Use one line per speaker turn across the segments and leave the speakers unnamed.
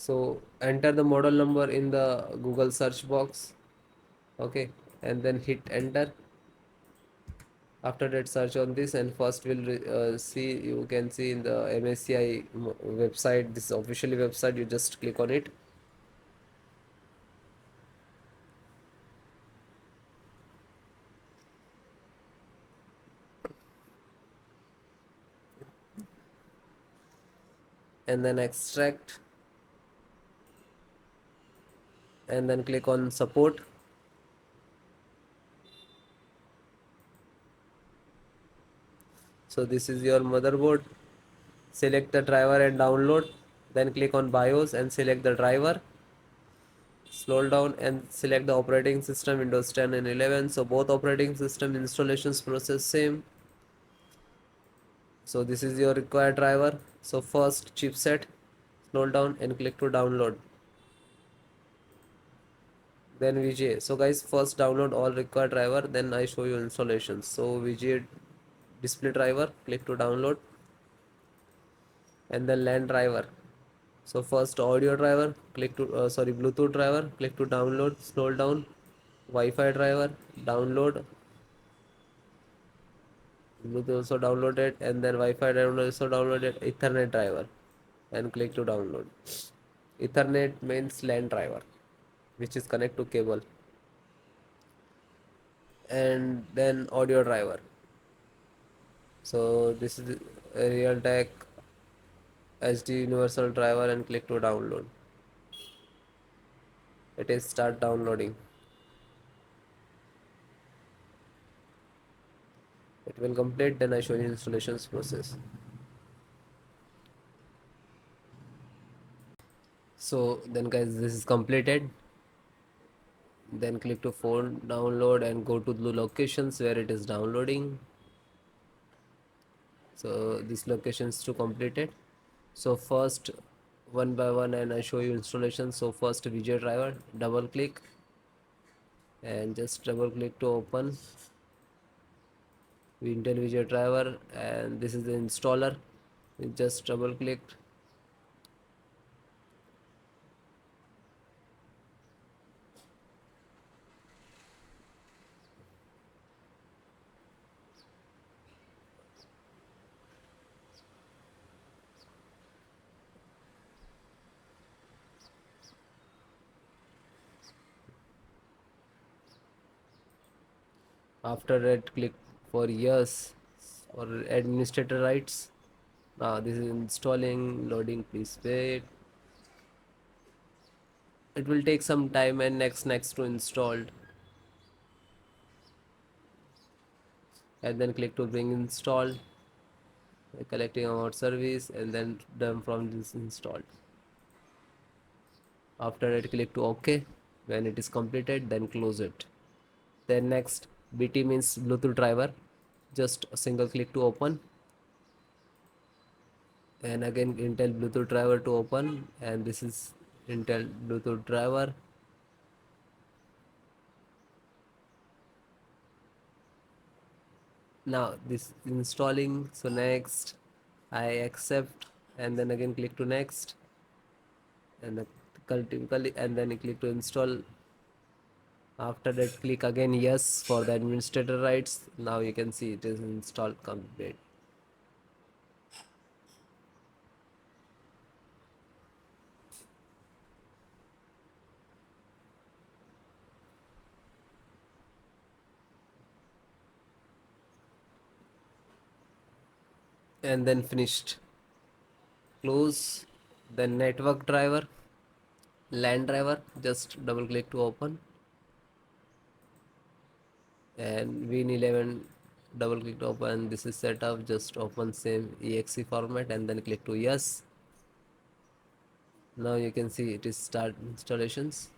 So enter the model number in the Google search box. Okay, and then hit enter. After that, search on this, and first we'll see, you can see in the MSCI website, this officially website, you just click on it. And then extract, and then click on support. So this is your motherboard. Select the driver and download. Then click on BIOS and select the driver. Scroll down and select the operating system, Windows 10 and 11. So both operating system installations process same. So this is your required driver. So first chipset, scroll down and click to download. Then VGA. So guys, first download all required driver, then I show you installations. So VGA display driver, click to download, and then LAN driver. So first audio driver, click to Bluetooth driver, click to download, scroll down, Wi-Fi driver, download, Bluetooth also downloaded, and then Wi-Fi driver also downloaded, Ethernet driver, and click to download. Ethernet means LAN driver, which is connect to cable, and then audio driver. So this is a Realtek HD universal driver, and click to download. It is start downloading. It will complete, then I show you installations process. So then guys, this is completed. Then click to phone download and go to the locations where it is downloading. So this location is to completed. So first, one by one, and I show you installation. So first VJ driver, double click, and just double click to open Intel VJ driver, and this is the installer. You just double click. After that, click for yes or administrator rights. Now this is installing, loading, please wait. It will take some time, and next to installed, and then click to bring installed, collecting our service, and then done from this installed. After that, click to OK. When it is completed, then close it. Then next, BT means Bluetooth driver. Just a single click to open, and again Intel Bluetooth driver to open, and this is Intel Bluetooth driver. Now this installing. So next, I accept, and then again click to next, and typically, and then click to install. After that, click again yes for the administrator rights. Now you can see it is installed complete. And then finished. Close. Then network driver, LAN driver, just double click to open, and Win11, double click to open. This is set up, just open same exe format, and then click to yes. Now you can see it is start installations.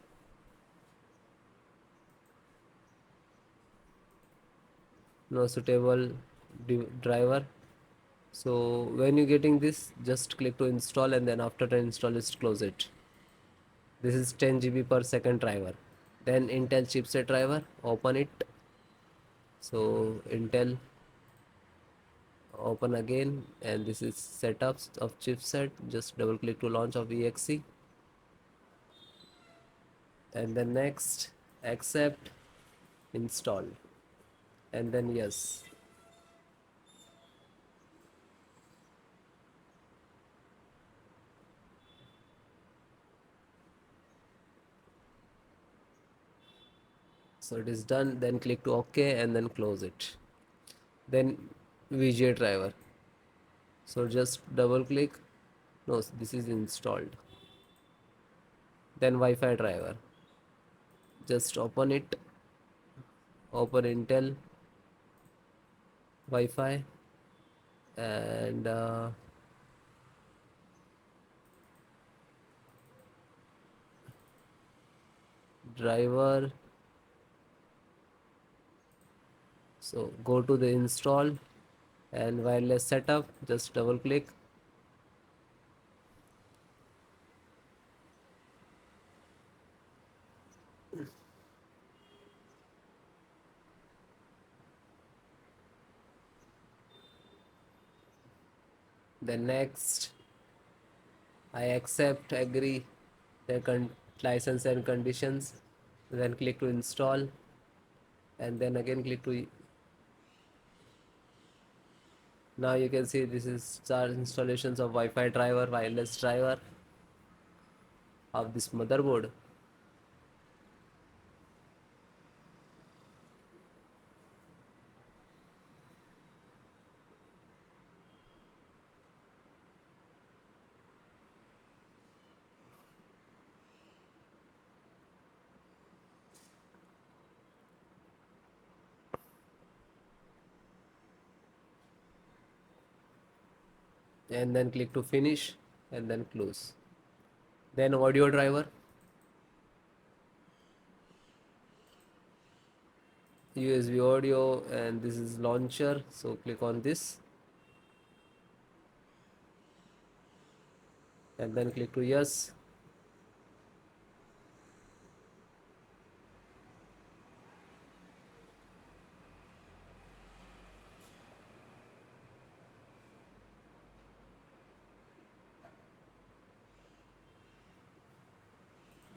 No suitable driver. So when you getting this, just click to install, and then after the install, just close it. This is 10 GB per second driver. Then Intel chipset driver, open it. So Intel, open again, and this is setups of chipset. Just double click to launch of exe. and then next, accept, install, and then yes. So it is done. Then click to OK and then close it. Then VGA driver. So just double click. No, this is installed. Then Wi-Fi driver. Just open it. Open Intel Wi-Fi and driver. So go to the install and wireless setup. Just double click. Then next, I accept, agree the license and conditions. Then click to install and then again click to. Now you can see this is charge installations of Wi-Fi driver, wireless driver of this motherboard. And then click to finish and then close. Then audio driver, USB audio, and this is launcher. So click on this and then click to yes.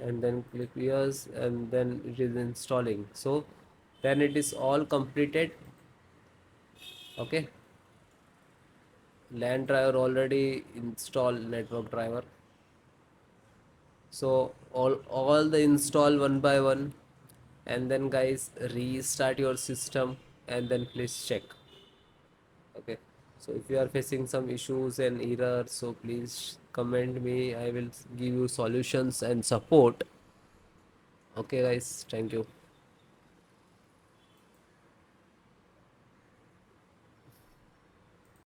And then click yes and then it is installing. So then it is all completed. Okay, LAN driver already installed, network driver. So all the install one by one, and then guys restart your system and then please check. Okay, so if you are facing some issues and errors, so please comment me, I will give you solutions and support. Okay guys, thank you.